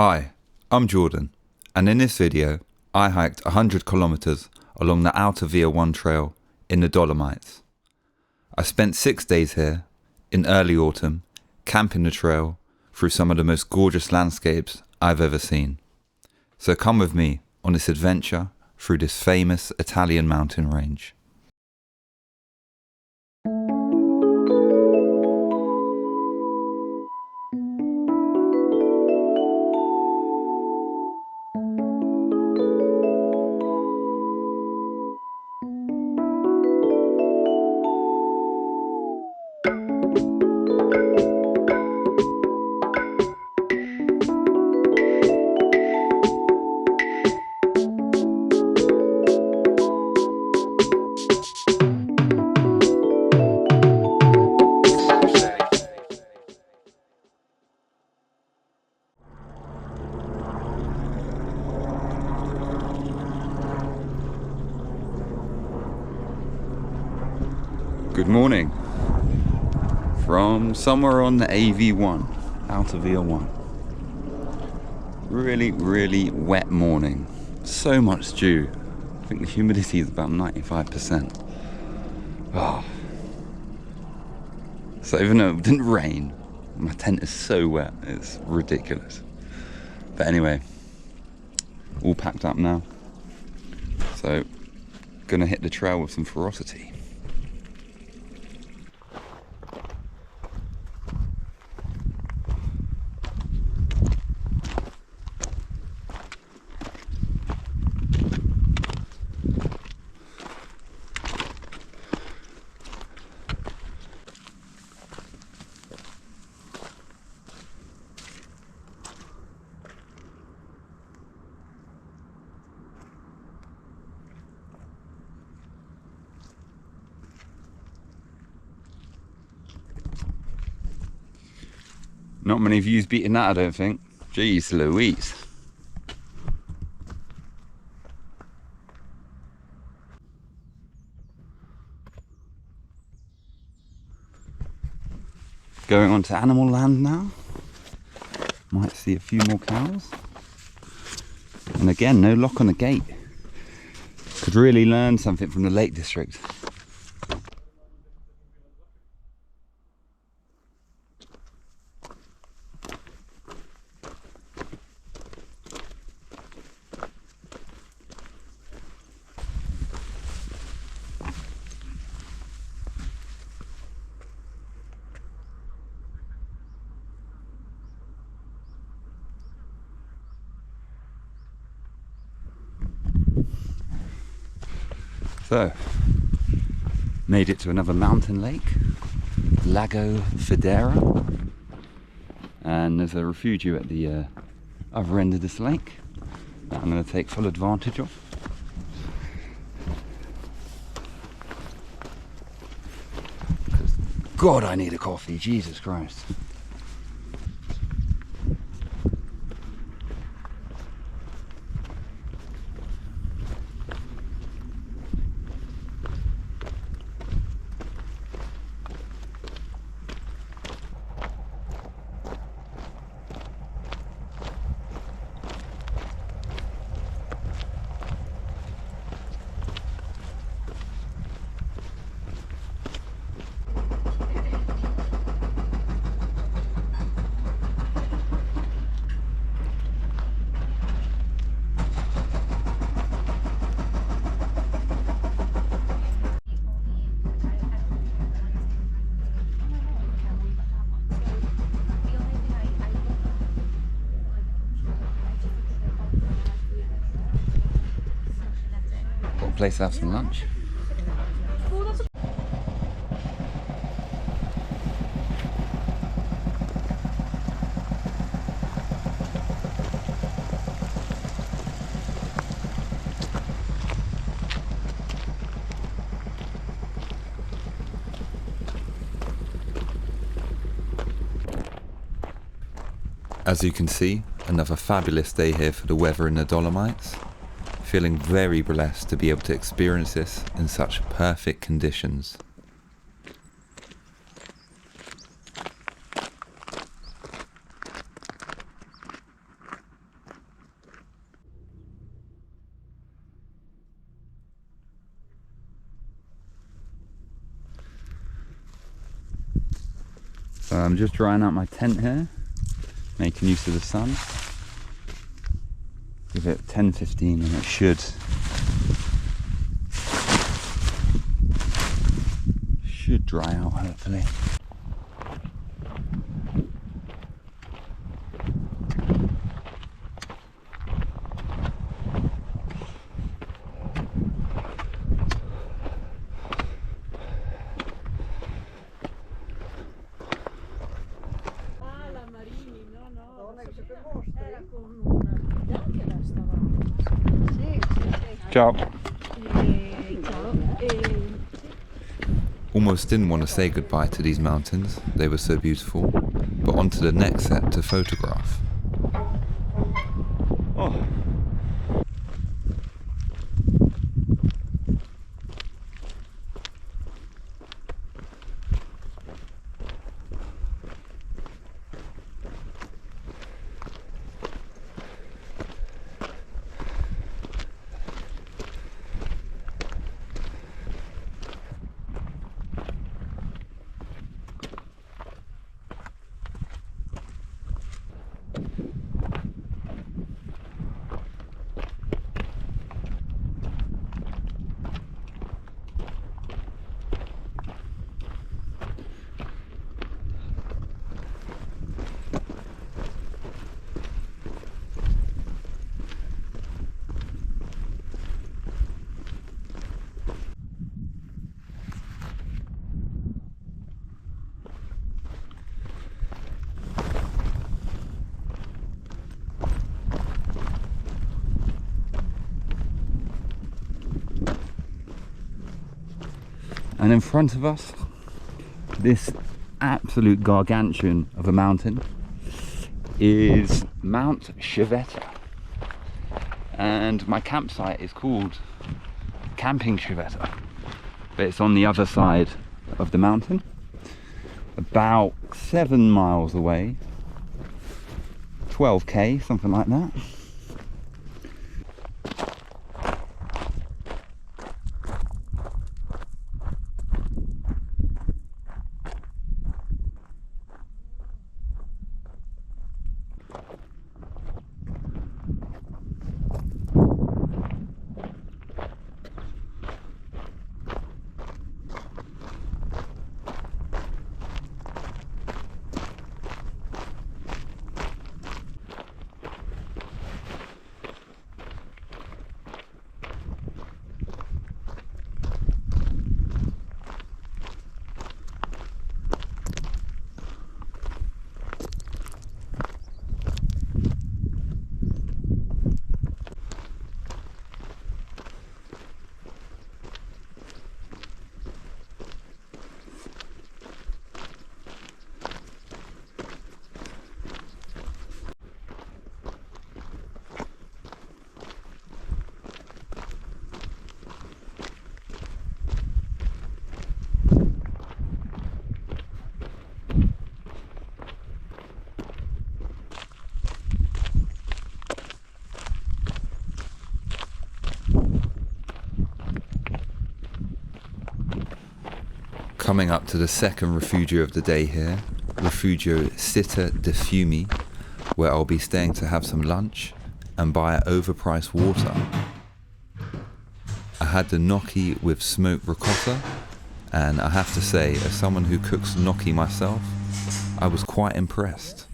Hi, I'm Jordan, and in this video I hiked 100 kilometers along the Alta Via 1 trail in the Dolomites. I spent 6 days here in early autumn camping the trail through some of the most gorgeous landscapes I've ever seen. So come with me on this adventure through this famous Italian mountain range. Good morning from somewhere on the AV1, Alta Via 1. Really wet morning. So much dew. I think the humidity is about 95%. Oh. So even though it didn't rain, my tent is so wet, it's ridiculous. But anyway, all packed up now. So, gonna hit the trail with some ferocity. Not many views beating that, I don't think. Jeez Louise. Going on to animal land now. Might see a few more cows. And again, no lock on the gate. Could really learn something from the Lake District. So, made it to another mountain lake, Lago Federa, and there's a refugia at the other end of this lake that I'm going to take full advantage of. God, I need a coffee, Jesus Christ. Place to have some lunch. As you can see, another fabulous day here for the weather in the Dolomites. Feeling very blessed to be able to experience this in such perfect conditions. I'm just drying out my tent here, making use of the sun. Give it 10-15 and it should dry out hopefully. Ciao. Almost didn't want to say goodbye to these mountains, they were so beautiful, but on to the next set to photograph. Oh. And in front of us, this absolute gargantuan of a mountain is Mount Civetta. And my campsite is called Camping Civetta, but it's on the other side of the mountain, about 7 miles away, 12k, something like that. Coming up to the second refugio of the day here, Refugio Città di Fiumi, where I'll be staying to have some lunch and buy overpriced water. I had the gnocchi with smoked ricotta, and I have to say, as someone who cooks gnocchi myself, I was quite impressed.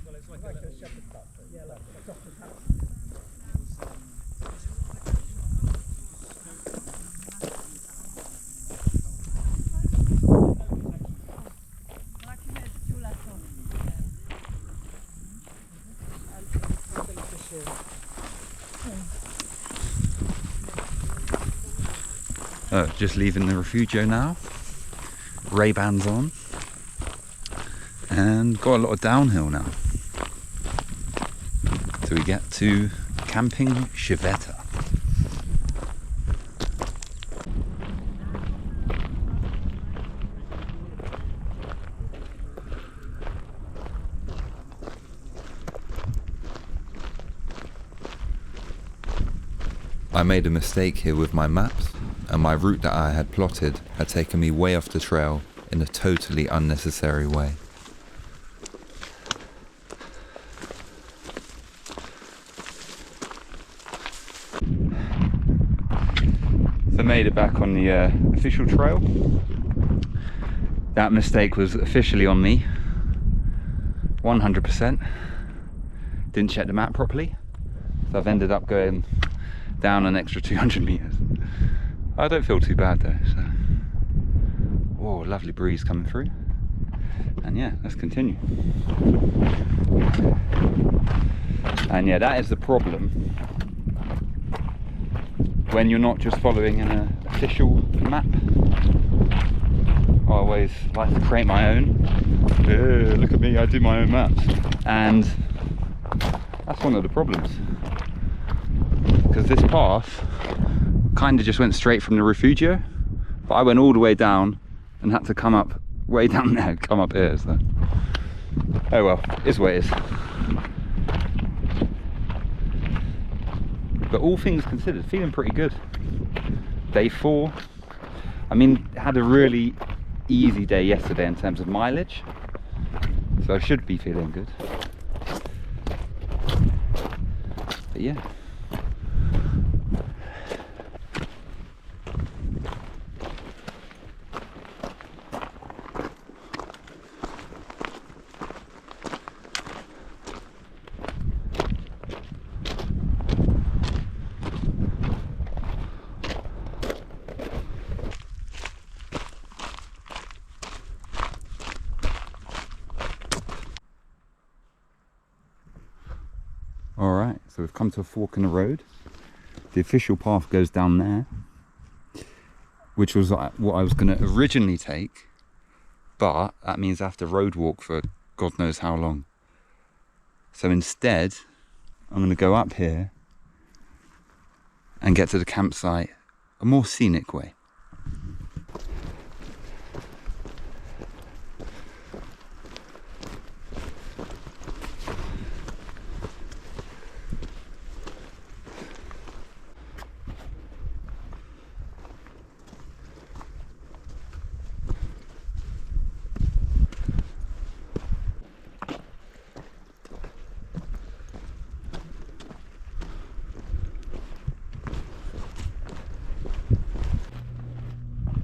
Oh, just leaving the refugio now, Ray-Bans on, and got a lot of downhill now. So we get to Camping Civetta. I made a mistake here with my maps, and my route that I had plotted had taken me way off the trail in a totally unnecessary way. made it back on the official trail. That mistake was officially on me, 100%. Didn't check the map properly, so I've ended up going down an extra 200 meters. I don't feel too bad though, so. Oh, lovely breeze coming through. And yeah, let's continue. And yeah, that is the problem when you're not just following an official map. I always like to create my own. Look at me, I do my own maps. And that's one of the problems. Because this path kind of just went straight from the Refugio, but I went all the way down and had to come up way down there, come up here, so. Oh well, it's what it is. But all things considered, feeling pretty good. Day 4, I mean, had a really easy day yesterday in terms of mileage, so I should be feeling good. But yeah. Alright, so we've come to a fork in the road. The official path goes down there, which was what I was going to originally take, but that means I have to road walk for God knows how long. So instead, I'm going to go up here and get to the campsite a more scenic way.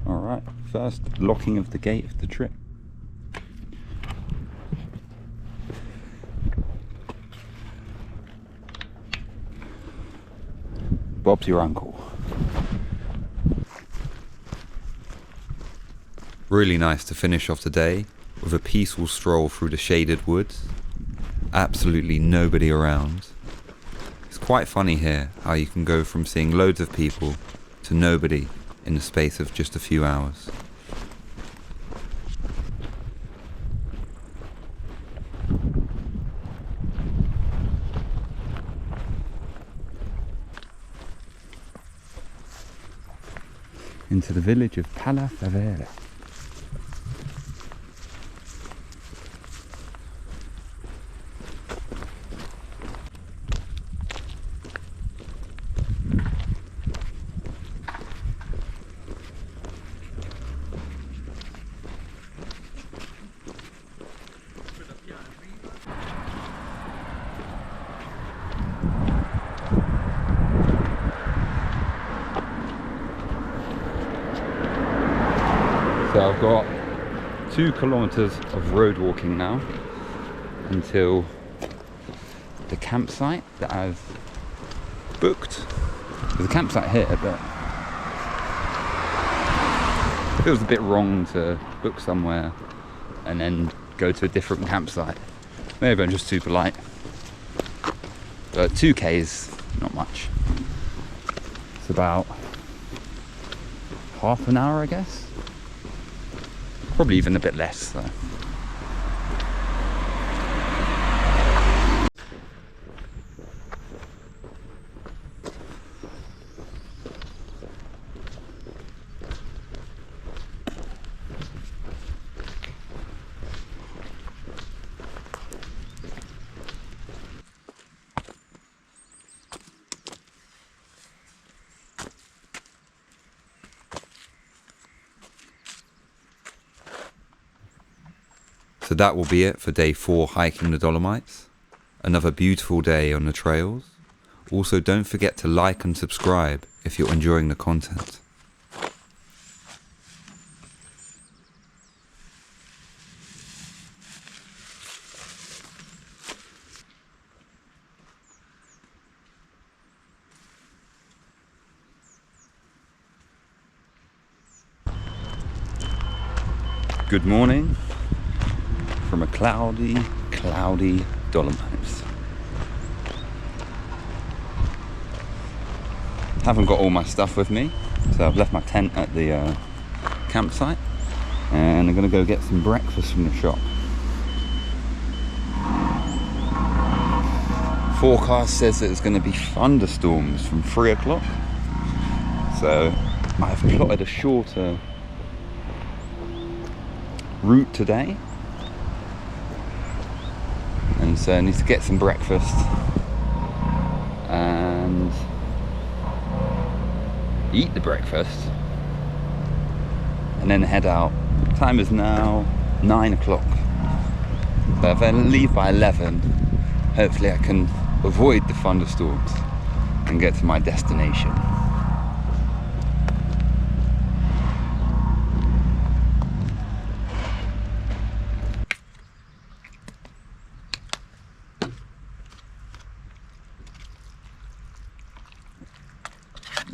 Alright, first locking of the gate of the trip. Bob's your uncle. Really nice to finish off the day with a peaceful stroll through the shaded woods. Absolutely nobody around. It's quite funny here how you can go from seeing loads of people to nobody in the space of just a few hours. Into the village of Pala Favela. So I've got 2 kilometers of road walking now until the campsite that I've booked. There's a campsite here, but it feels a bit wrong to book somewhere and then go to a different campsite. Maybe I'm just too polite. But 2k is not much. It's about half an hour, I guess. Probably even a bit less though. So that will be it for day 4 hiking the Dolomites. Another beautiful day on the trails. Also, don't forget to like and subscribe if you're enjoying the content. Good morning from a cloudy Dolomites. Haven't got all my stuff with me, so I've left my tent at the campsite and I'm gonna go get some breakfast from the shop. Forecast says that it's going to be thunderstorms from 3 o'clock, so I've plotted a shorter route today, and so I need to get some breakfast and eat the breakfast and then head out. Time is now 9 o'clock, so if I leave by 11, hopefully I can avoid the thunderstorms and get to my destination.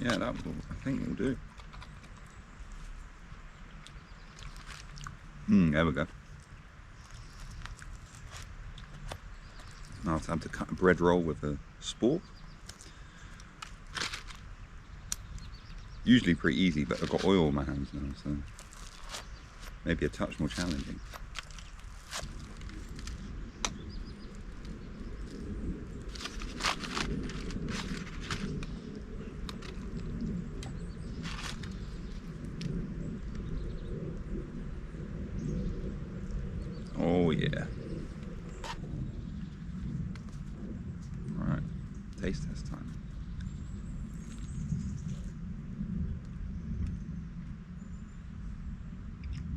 Yeah, that will, I think will do. There we go. Now it's time to cut a bread roll with a spork. Usually pretty easy, but I've got oil in my hands now, so maybe a touch more challenging. Oh yeah. Alright, taste test time.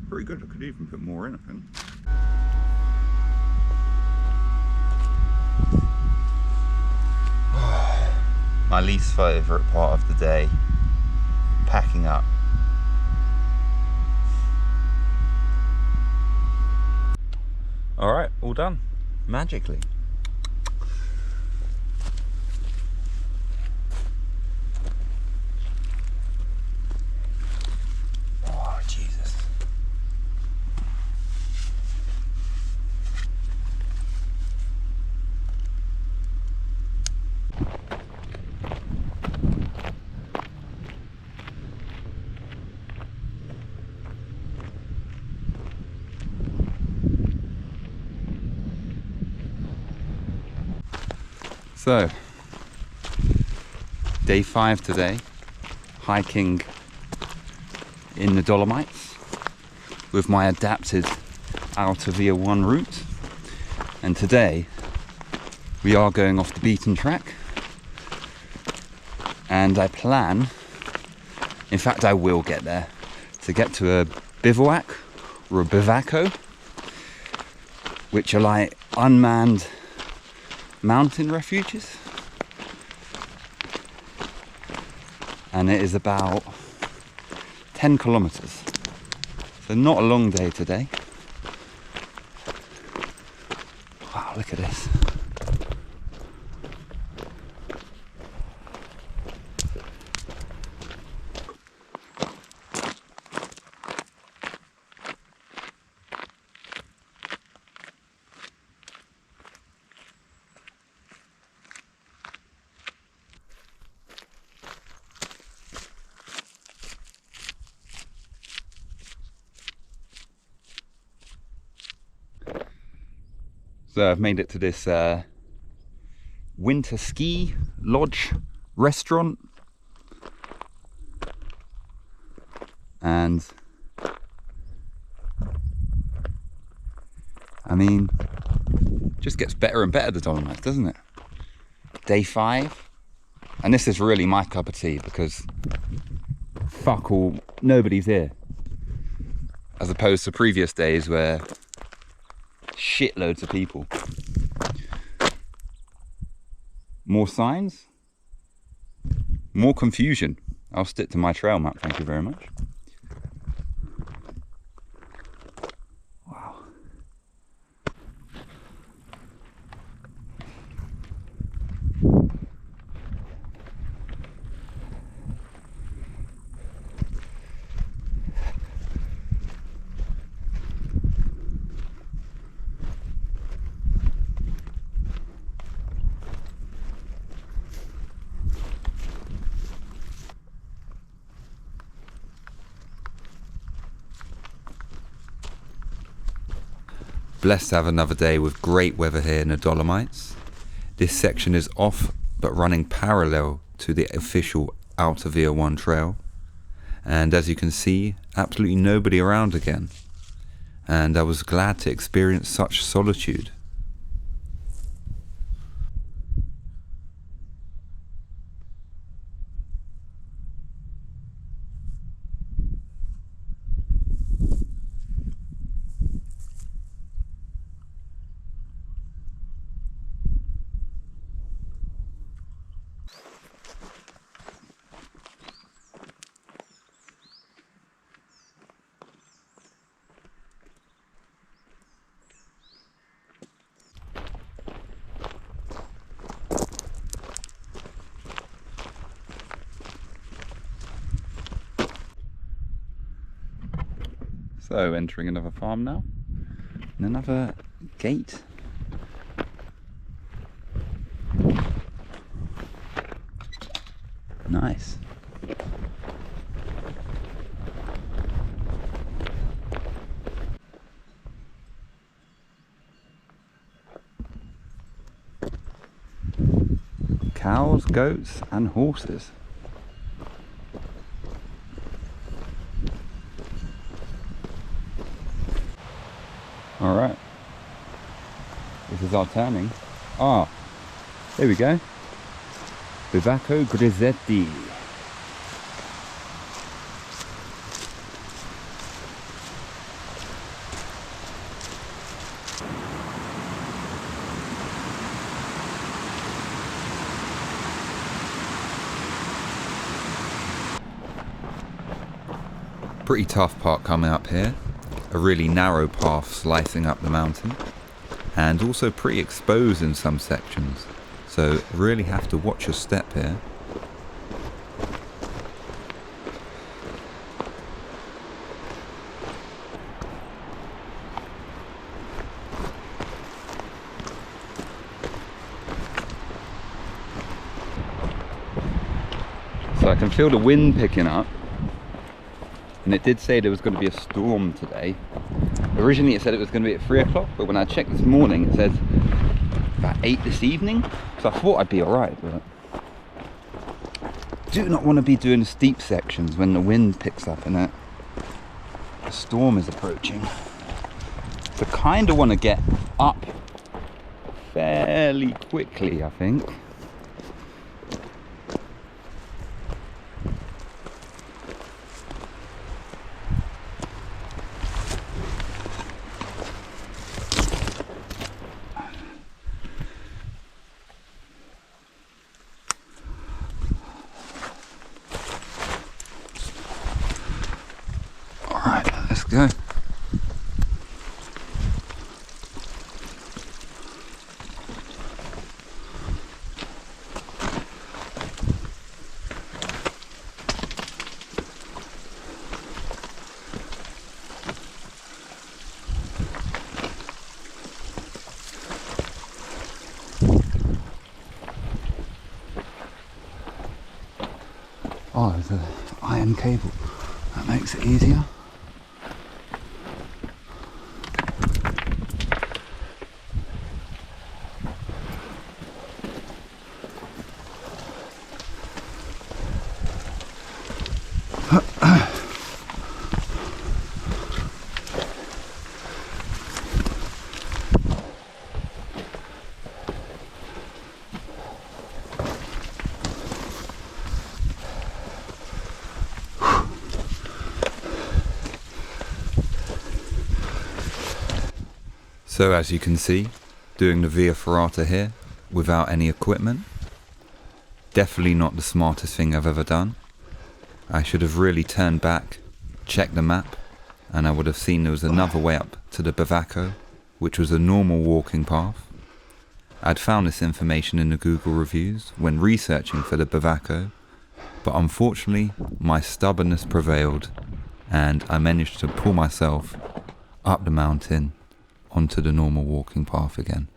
Pretty good, I could even put more in, I think. My least favourite part of the day, packing up. Alright, all done, magically. Oh, Jesus. So, day 5 today, hiking in the Dolomites with my adapted Alta Via 1 route, and today we are going off the beaten track, and I plan, in fact I will get there, to get to a bivouac or a bivacco, which are like unmanned mountain refuges, and it is about 10 kilometers, so not a long day today. Wow, look at this. So I've made it to this winter ski lodge restaurant, and I mean, just gets better and better, the Dolomites, doesn't it? Day 5, and this is really my cup of tea because fuck all, nobody's here, as opposed to previous days where shitloads of people. More signs, more confusion. I'll stick to my trail map, thank you very much. Wow. Blessed to have another day with great weather here in the Dolomites. This section is off but running parallel to the official Alta Via 1 trail. And as you can see, absolutely nobody around again. And I was glad to experience such solitude. So entering another farm now, and another gate. Nice. Cows, goats, and horses. All right, this is our turning. Ah, there we go. Bivacco Grisetti. Pretty tough part coming up here. A really narrow path slicing up the mountain, and also pretty exposed in some sections, so really have to watch your step here. So I can feel the wind picking up. And it did say there was going to be a storm today. Originally it said it was going to be at 3 o'clock, but when I checked this morning it said about 8 this evening. So I thought I'd be alright, but I do not want to be doing steep sections when the wind picks up and the storm is approaching. So kind of want to get up fairly quickly, I think. Let's go. Oh, there's an iron cable. That makes it easier. So as you can see, doing the Via Ferrata here without any equipment, definitely not the smartest thing I've ever done. I should have really turned back, checked the map, and I would have seen there was another way up to the Bivacco, which was a normal walking path. I'd found this information in the Google reviews when researching for the Bivacco, but unfortunately my stubbornness prevailed and I managed to pull myself up the mountain onto the normal walking path again.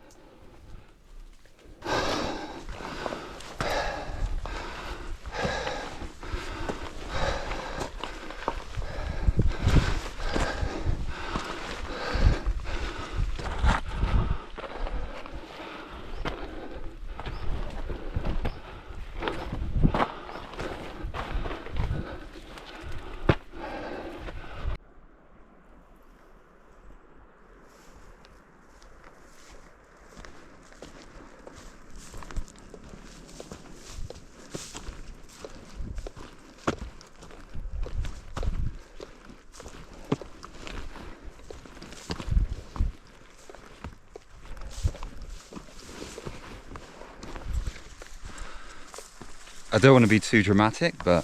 I don't want to be too dramatic, but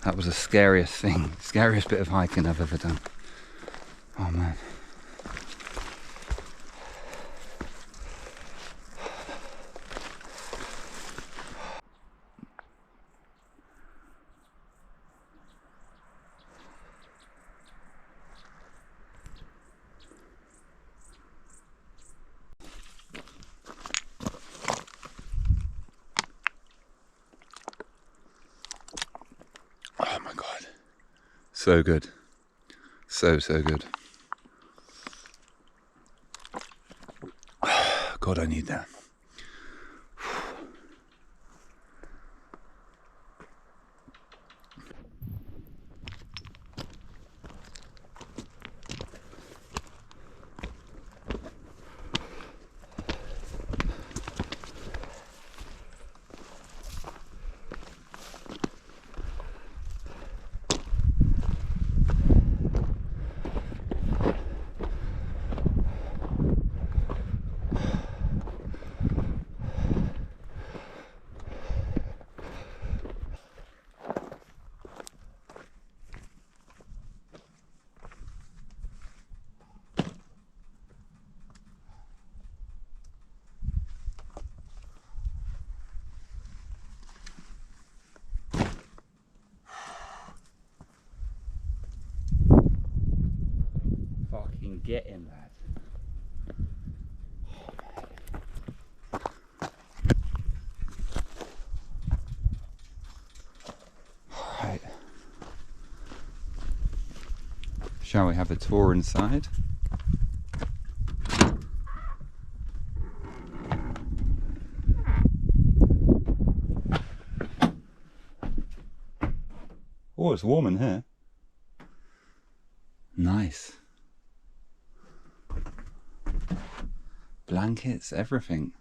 that was the scariest bit of hiking I've ever done. Oh man. Oh my God. So good. So good. God, I need that. Fucking get him, lad. Right. Shall we have a tour inside? Oh, it's warm in here. Nice. Blankets, everything.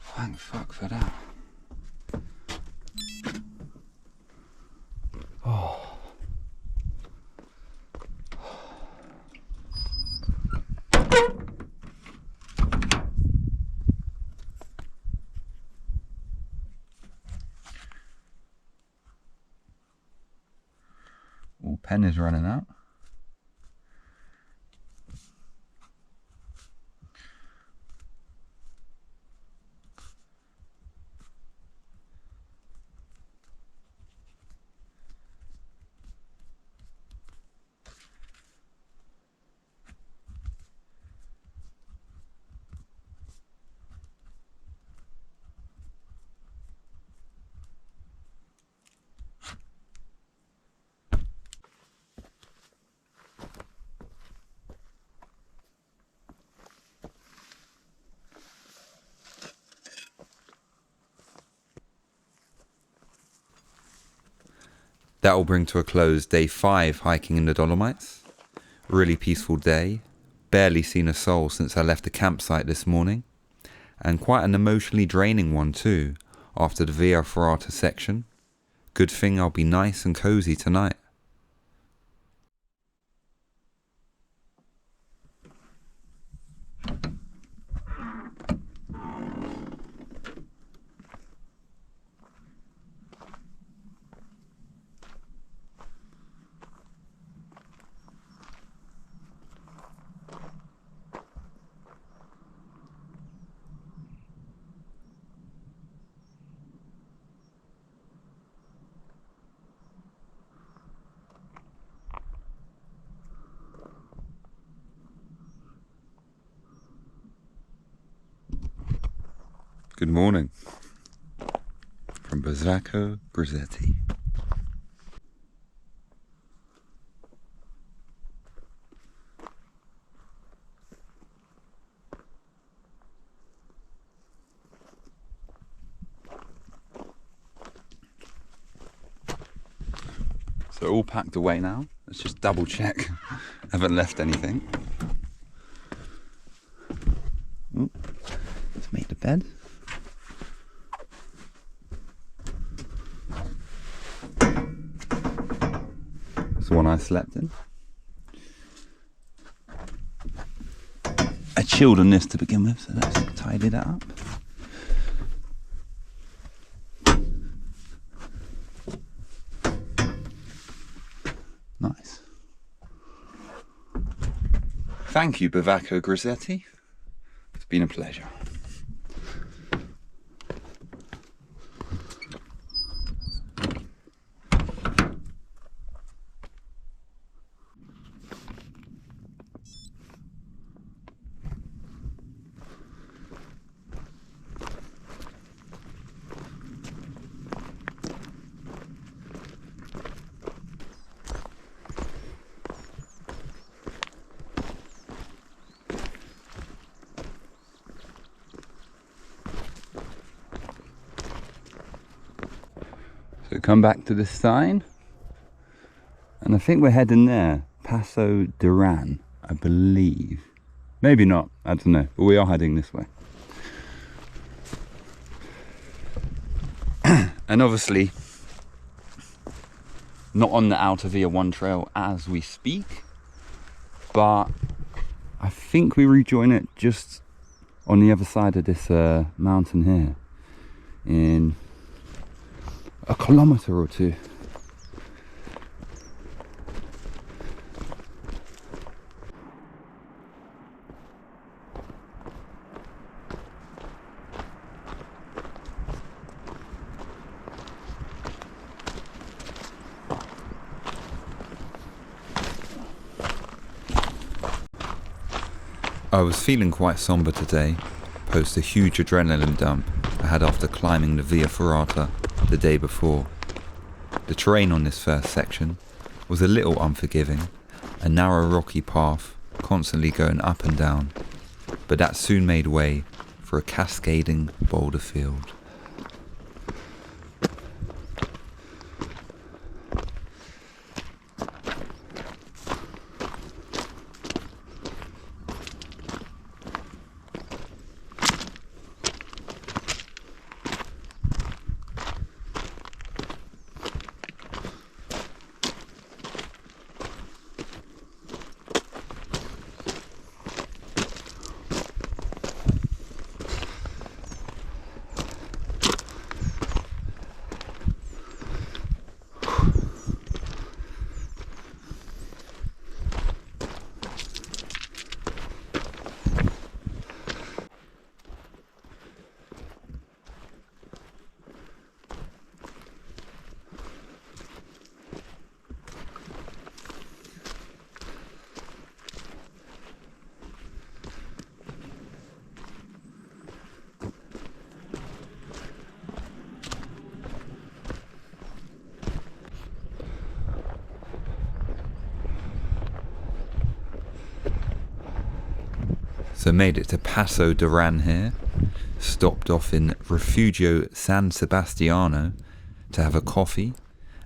Thank fuck for that. Oh. Oh, pen is running out. That will bring to a close day 5 hiking in the Dolomites. Really peaceful day. Barely seen a soul since I left the campsite this morning. And quite an emotionally draining one too, after the Via Ferrata section. Good thing I'll be nice and cozy tonight. Good morning from Bazzacco Brizzetti. So all packed away now. Let's just double check. Haven't left anything. Let's make the bed. It's the one I slept in. I chilled on this to begin with, so let's tidy that up. Thank you, Bavacco Grisetti. It's been a pleasure. So come back to this sign, and I think we're heading there, Passo Duran, I believe. Maybe not, I don't know, but we are heading this way. And obviously, not on the Alta Via 1 trail as we speak, but I think we rejoin it just on the other side of this mountain here, in a kilometre or two. I was feeling quite sombre today, post a huge adrenaline dump I had after climbing the Via Ferrata the day before. The terrain on this first section was a little unforgiving, a narrow rocky path constantly going up and down, but that soon made way for a cascading boulder field. So made it to Passo Duran here, stopped off in Refugio San Sebastiano to have a coffee,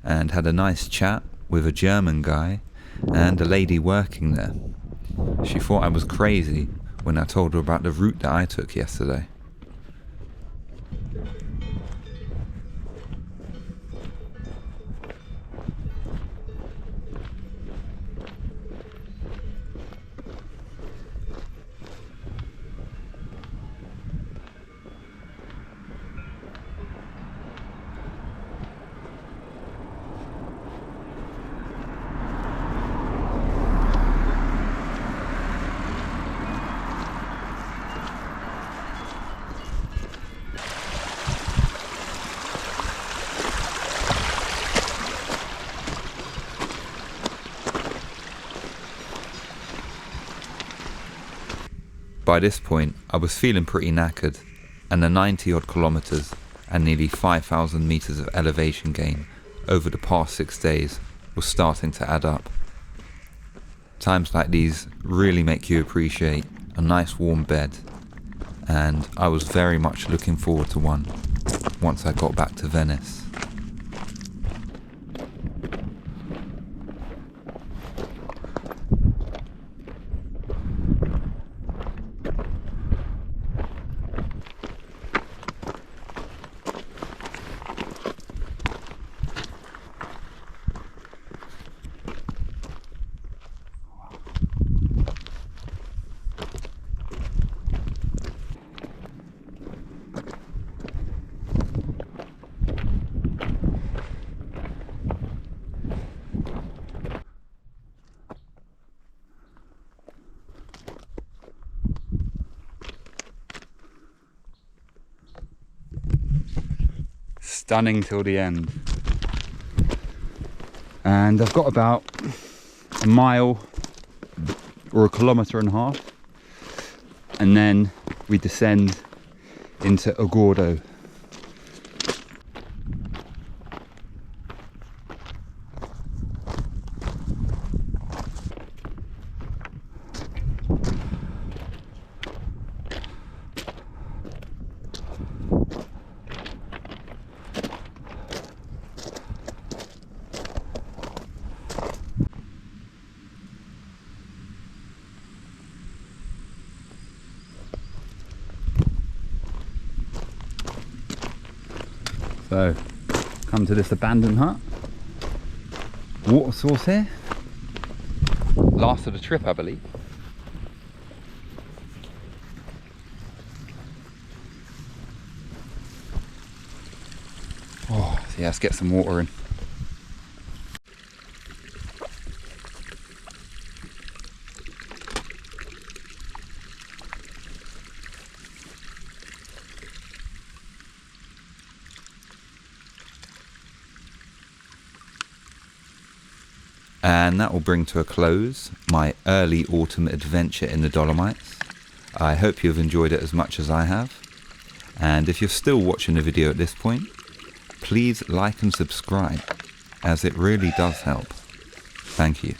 and had a nice chat with a German guy and a lady working there. She thought I was crazy when I told her about the route that I took yesterday. By this point, I was feeling pretty knackered, and the 90 odd kilometres and nearly 5,000 metres of elevation gain over the past 6 days was starting to add up. Times like these really make you appreciate a nice warm bed, and I was very much looking forward to one once I got back to Venice. Stunning till the end. And I've got about a mile or a kilometre and a half, and then we descend into Agordo. So, come to this abandoned hut. Water source here. Last of the trip, I believe. Oh, so yeah, let's get some water in. And that will bring to a close my early autumn adventure in the Dolomites. I hope you've enjoyed it as much as I have. And if you're still watching the video at this point, please like and subscribe, as it really does help. Thank you.